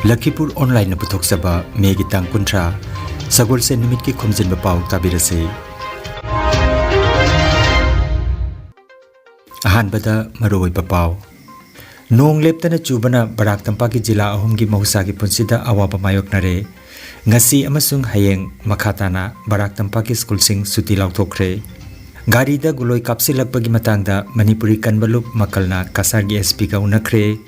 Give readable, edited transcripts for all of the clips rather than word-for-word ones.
Lakhipuronline na puthokjaba Megi tang kunthra Sagol se numit ki Khomjinba Pao tabirase. Ahanbada maroiba pau. Nong leptana chubana Barak Tampak ki jila ahum gi mahusa gi punsida awaba mayoknare. Ngasi amasung hayeng makhatana Barak Tampak ki school sing suti lauthokre. Gari da guloi kapsilakpagi matangda Manipuri kanbalup makalna kasar gi SP ka unakre.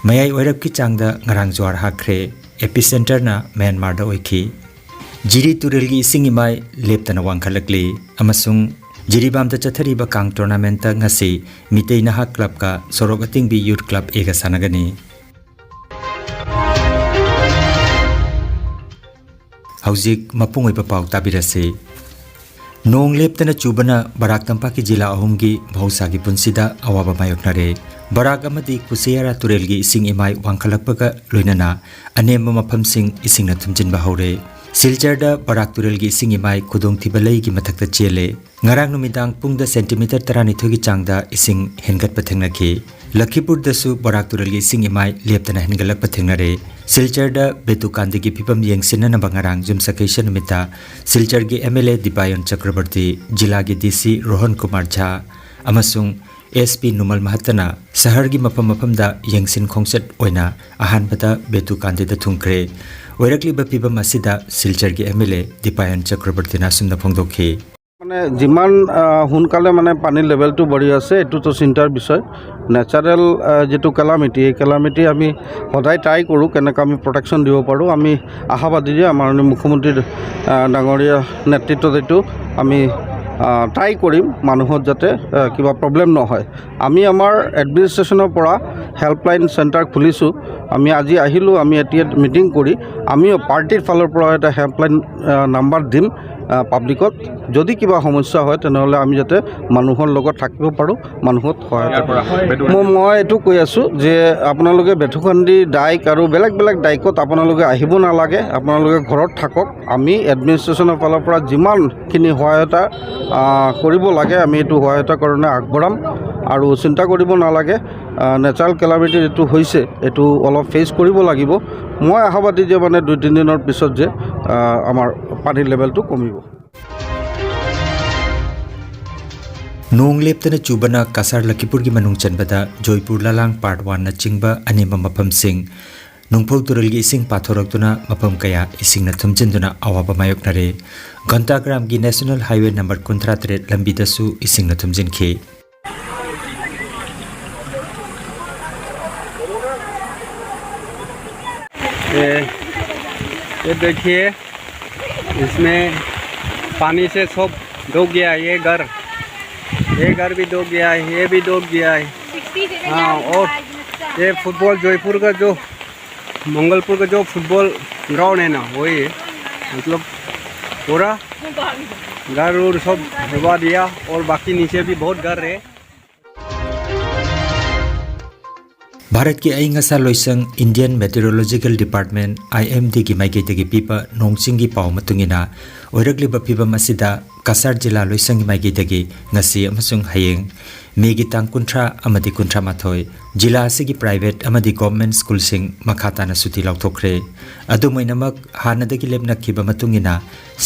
Mayai oirap ki changda ngarang jwar hakre. Epicenter na Myanmar da oiki. Jiri turil gi ising imai leptana wangkhalakli amasung Jiribam da chathariba kang tournament ta ngasi mitei naha club ka sorok ating bi youth club ega sanagani. Haujik mapungoi pa pau tabirase. Nong leptana chubana Barak Tampak ki jila ahum gi bhausa gi punsida awaba mayoknare. Barak amadi kusiyara turel gi ising imai wangkhalakpaga loinana anemma mafam sing ising na thumjinba haure. Siljarda Barak turel gi ising imai kudong thibalai gi mathakta chele. Ngarang numidang pungda centimeter tarani thogi changda ising hengat pathengnaki. Lakhipur dasu Barak turel gi ising imai leptana hengalak pathengnare. Siljarda betukandi gi pipam yengsinna na bangarang jumsakation numita Siljar gi MLA Dibayon Chakrabarti jila gi DC Rohan Kumar Jha amasung SP Numal Mahatana sahar gi mapam da yengsin khongset oina ahanbada betukandi da thungkre. Oirakli ba pibam asida Siljar gi MLA Dibayon Chakrabarti na sumna phongdokhi. মানে যিমান হুনকালে মানে পানীৰ লেভেলটো বঢ়ি আছে এটোতো চিন্তাৰ বিষয় natural যেটো কেলামিটি এই কেলামিটি আমি সদায় ট্ৰাই কৰোঁ কেনেকৈ আমি প্ৰটেকশ্যন দিব পাৰোঁ আমি আশাবাদী যে আমাৰ মুখ্যমন্ত্ৰীৰ ডাঙৰীয়া নেতৃত্বত এইটো আমি ট্ৰাই কৰিম মানুহৰ যাতে কিবা প্ৰব্লেম নহয় আমি আমাৰ এডমিনিষ্ট্ৰেশ্যনৰ পৰা হেল্পলাইন চেণ্টাৰ খুলিছোঁ আমি আজি আহিলোঁ আমি এতিয়া মিটিং কৰি আমি পাৰ্টিৰ ফালৰ পৰা এটা হেল্পলাইন নাম্বাৰ দিম পাব্লিকত যদি কিবা সমস্যা হয় তেনেহ'লে আমি যাতে মানুহৰ লগত থাকিব পাৰোঁ মানুহক সহায়তা কৰা মই এইটো কৈ আছোঁ যে আপোনালোকে বেথুকান্দি ডাইক আৰু বেলেগ বেলেগ ডাইকত আপোনালোকে আহিব নালাগে আপোনালোকে ঘৰত থাকক আমি এডমিনিষ্ট্ৰেশ্যনৰ ফালৰ পৰা যিমানখিনি সহায়তা কৰিব লাগে আমি এইটো সহায়তা কাৰণে আগবঢ়াম আৰু চিন্তা কৰিব নালাগে নেচাৰেল কেলামিটি যেটো হৈছে এইটো অলপ ফেচ কৰিব লাগিব মই আশাবাদী যে মানে 2-3 দিনৰ পিছত যে আমাৰ পানীৰ লেভেলটো কমিব Nong leptana chubana kasar Lakhipur gi manung chanbada Joypur Lalang Part 1 na chingba anema mapam sing nungphau turil gi ising pathoroktuna mapam kaya ising na thumjinduna awaba mayoknare Gantagram gi National Highway number 33 lambi dasu ising na thumjinki ये देखिए इसमें पानी से सब डूब गया ये घर भी डूब गया है ये भी डूब गया है हाँ और ये फुटबॉल जयपुर का जो मंगलपुर का जो फुटबॉल ग्राउंड है ना वही है मतलब पूरा घर और सब डुबा दिया और बाकी नीचे भी बहुत घर है Bharat ki aingasa loisang Indian Meteorological Department IMD ki maigei tegi pipa nongching gi pau matungina oirakli ba pipa masida Kasar jila loisang gi maigei tegi ngasi amasung hayeng megi tang kuntra amadi kuntra mathoi jila asigi private amadi government school sing makhata na suti lauthokre adumainamak hanadagi lepna khiba matungina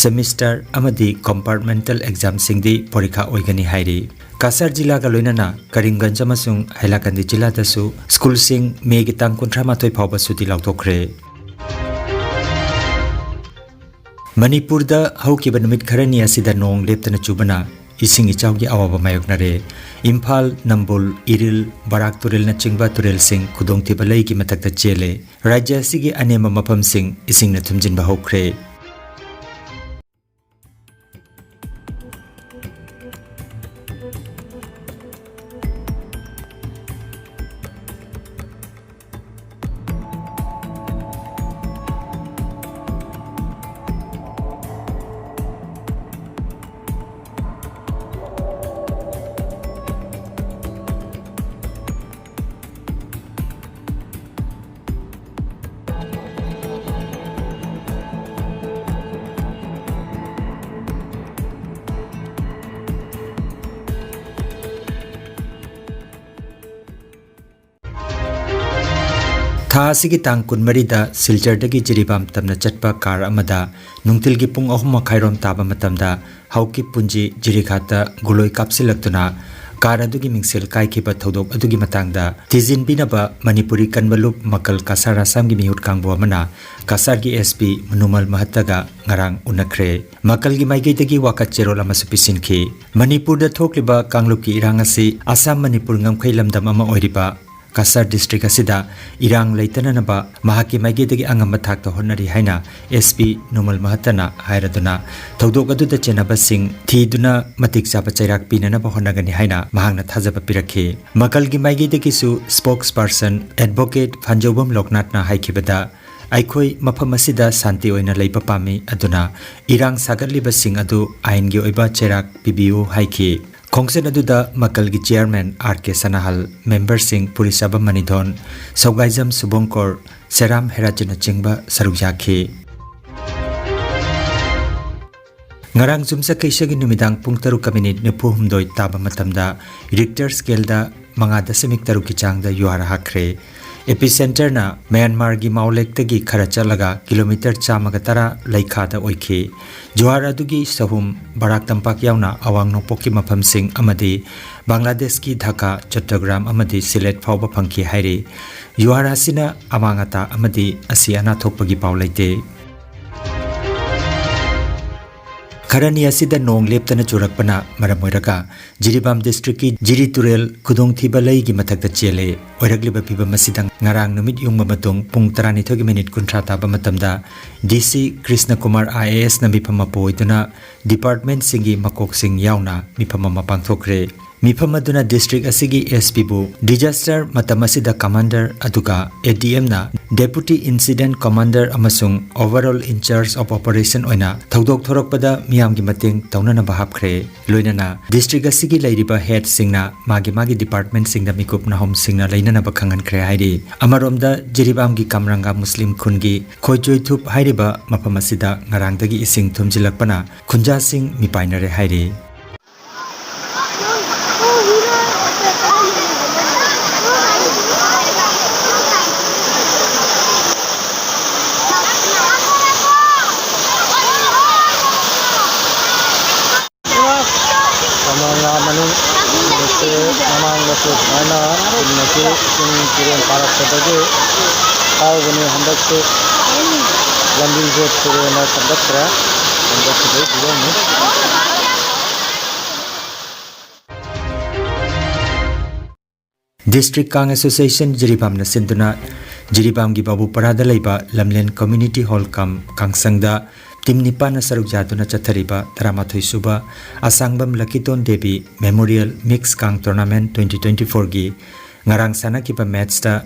semester amadi compartmental exam sing di porikha oigani hairi Kasar jila ga loinana Karimganj amasung Hailakandi jila dasu school sing megi tang kuntra mathoi phawba suti lauthokre Manipur da haukiba numit kharani asida nong leptana chubana ising ichawgi awaba mayoknare Imphal Nambul Iril Barak turil na chingba turil sing khudong thibalai ki mathakta chele rajya asigi anema mafam sing ising na thumjinba hokre Tha asigi tang kunmarida Silchardagi Jiribam tamna chatpa kar amada nungtilgi pung 3:30 taba matamda hauki punji Jirikhata guloi kapsilaktuna कार अदुगी मिंगसेल काइखिबा थौदोक अदुगी मतंगदा तिजिन बिनाबा मणिपुरी कन्वलुप मकल कासार आसाम गी मिहुट कांगबो अमना कासार गी एसपी मनुमल महत्तगा ngarang unakre makal gi maigei wakat cherol ama supisinki manipur da thokliba kangluk ki irang asi asam manipur ngamkhai lamdam ama oiriba kasar district asida irang leitana naba mahaki maigei dagi angam thak to honari haina sp numal mahatana hairaduna thodok adu da chenaba sing thiduna matik chapa chairak pinana ba honagani haina mahangna thajaba pirakhe makal gi maigei dagi su spokesperson advocate phanjobam loknathna haikibada aikhoi mafam asida santi oina leipa pami aduna irang sagarliba sing adu ain gi oiba chairak pibiu haiki Khongsen aduda makal gi chairman RK Sanahal member sing purisaba manidon Sogaijam Subongkor Seram Herajina Chingba Sarujaki Ngarang jumsa kaisagi numidang pung 3:40 taba matamda Richter scale da 5.3 ki changda yuara hakre epicenter na Myanmar gi Maulek tagi khara chalaga kilometer 110 laikha oikhi juhar adugi sahum Barak Tampak yauna awang nokpoki mafam sing amadi Bangladesh ki Dhaka Chattogram amadi Silet phawba phangki hairi juhar asina amangata amadi asiana thokpagi paulaite Karani asida nong leptana churakpana maramoiraga Jiribam district ki Jiri Turel Kudong Thiba Lai gi mathakta chele oiragliba phibam asidang ngarang numit yungma matung pung 12 minute kunthra taba matamda DC Krishna Kumar IAS na mifama poiduna department singi makok sing yauna mifama mapangthokre mifam aduna district asigi SP bu disaster matamasida commander aduga ADM na deputy incident commander amasung overall in charge of operation oina thodok thorokpada miyam gi mateng taunana bahapkhre loinana district asigi lairiba head singna magi department singna mikup na hom singna lainana bakhangan khre hairi amaromda Jiribam gi kamranga muslim khungi khoijoi thup hairiba mapamasida ngarangdagi ising thumjilakpana khunja sing mipainare hairi District Kang Association Jiribam na sinduna Jiribam gi Babu Parada leiba Lamlen Community Hall kam Kangsangda Tim Nipa na saruk jaduna chathariba 13 suba Asangbam Lakhiton Devi Memorial Mix Kang Tournament 2024 gi ngarang sana kipa match ta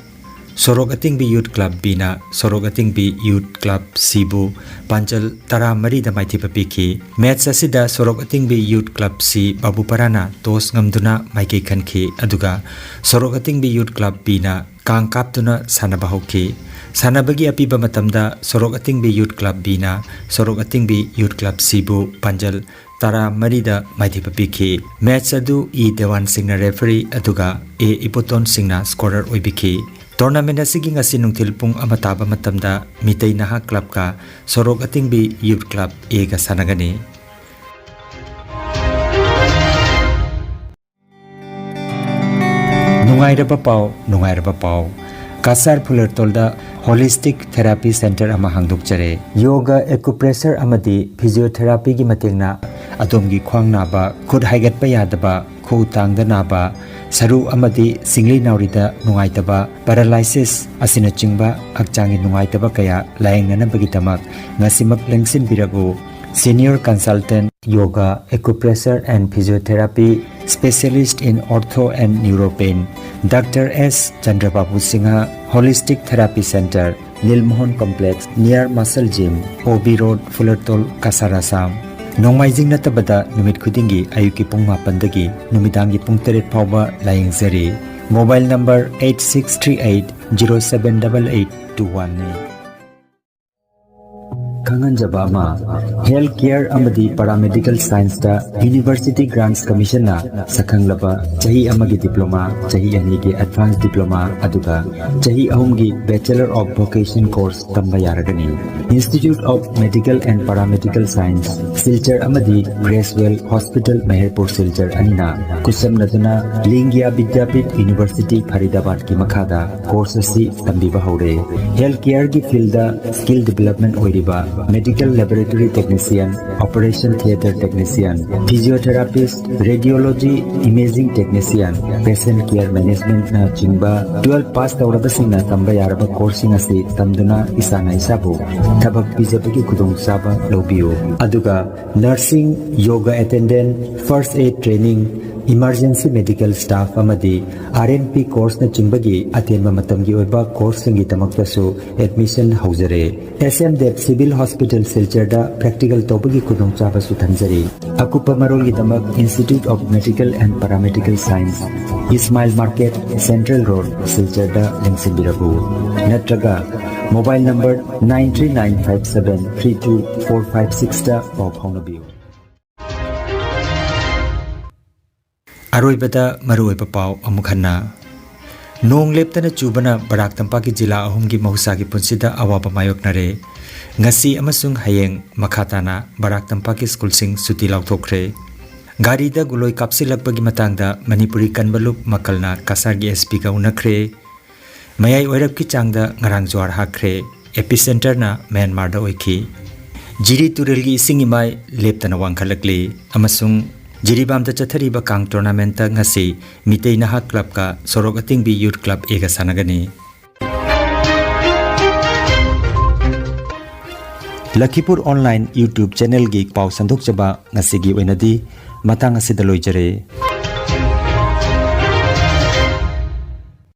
Sorogating bi Youth Club Bina Sorogating bi Youth Club Sibu Panchal Tara Mari da Maithipa Piki match asida Sorogating bi Youth Club Si Babu Parana tos ngamduna maike khanki aduga Sorogating bi Youth Club Bina Kang kaptuna sanaba hoki sanabagi apiba matamda Sorogating bi Youth Club Bina Sorogating bi Youth Club Sibu Panchal Tara Marida Maithipa Piki match adu E Dewan Singna referee aduga A Ipoton Singna scorer oibiki Tournament asigi ngasi nungthil pung amataba matamda mitei naha club ka Sorok Ating bi Youth Club A ga sanagani Nungairaba pau Kasar Phulertolda Holistic Therapy Center ama hangduk chare yoga acupressure amadi physiotherapy gi matengna adomgi khwang naba khud haigat pa yadaba khu tangda naba saru amadi singli naurida nungaitaba paralysis asina chingba hakchangi nungaitaba kaya laengnana bagi tamak ngasimak lengsin biragu senior consultant yoga acupressure and physiotherapy specialist in ortho and neuropain Dr. S. Chandrababu Singha Holistic Therapy Center Nilmohon Complex near Muscle Gym OB Road Fullertol Kasarasam Nongmaijing natabada numit khudingi ayuki pung 8 numidangi pung 3 phawba layengzari mobile number 8638078821 खंगनजबा मा health care अमदी paramedical science दा university grants commission ना सखंगलबा चाही अमगी diploma चाही अनी के advance diploma अदुगा चाही अहुमगी बैचलर ऑफ वोकेशन कोर्स तंबा यारगनी institute of medical and paramedical science Silchar अमदी ग्रेसवेल हॉस्पिटल मेहरपुर सिलचर अनिना कुसम नदुना लिंगिया विद्यापीठ यूनिवर्सिटी फरीदाबाद की मखादा कोर्स असी तंबीबा हौरे हेल्थ केयर की फील्ड दा स्किल डेवलपमेंट ओइरिबा medical laboratory technician operation theatre technician physiotherapist radiology imaging technician patient care management ना चिंबा 12 पास तौरबसिंगना तंबा यारबा कोर्सिंग असी तमदुना इसाना इसाबु थबक पिजबगी खुदोंग साबा लौबियो अदुगा nursing yoga attendant first aid training emergency medical staff अमदी आरएनपी कोर्स न चिंबगी अतेंबा मतमगी ओइबा कोर्स संगी तमक्तसु एडमिशन हौजरे एसएम देव सिविल हॉस्पिटल सिलचरदा प्रैक्टिकल तौबगी खुदोंग चाबसु थंजरी अकुपा मरोलगी दमक institute of medical and paramedical science Ismail market central road सिलचरदा लेंसिबिरबु नत्रगा मोबाइल नंबर 9395732456 दा पाउ फाउनबियो अरोइबदा मरुइबा पाउ अमुखन्ना नोंग लेप्तना चुबना बराक तंपाकी जिला अहुमगी महुसागी पुंसिदा अवाबा मायोकनरे ngasi amasung hayeng makhatana barak tampaki school sing suti lauthokre gari da guloi kapsilakpagi matangda manipuri kanbalup makalna kasargi sp ka unakre mayai oirap ki changda ngarang jwar hakre epicenter na myanmar da oiki jiri turelgi singimai leptana wangkhalakli amasung jiribam da chathariba kang tournament ta ngasi mitei naha club ka sorok atingbi youth club ega sanagani Lakhipur online YouTube channel की पाव संदोक चबा ngasi gi oinadi matang asida loijare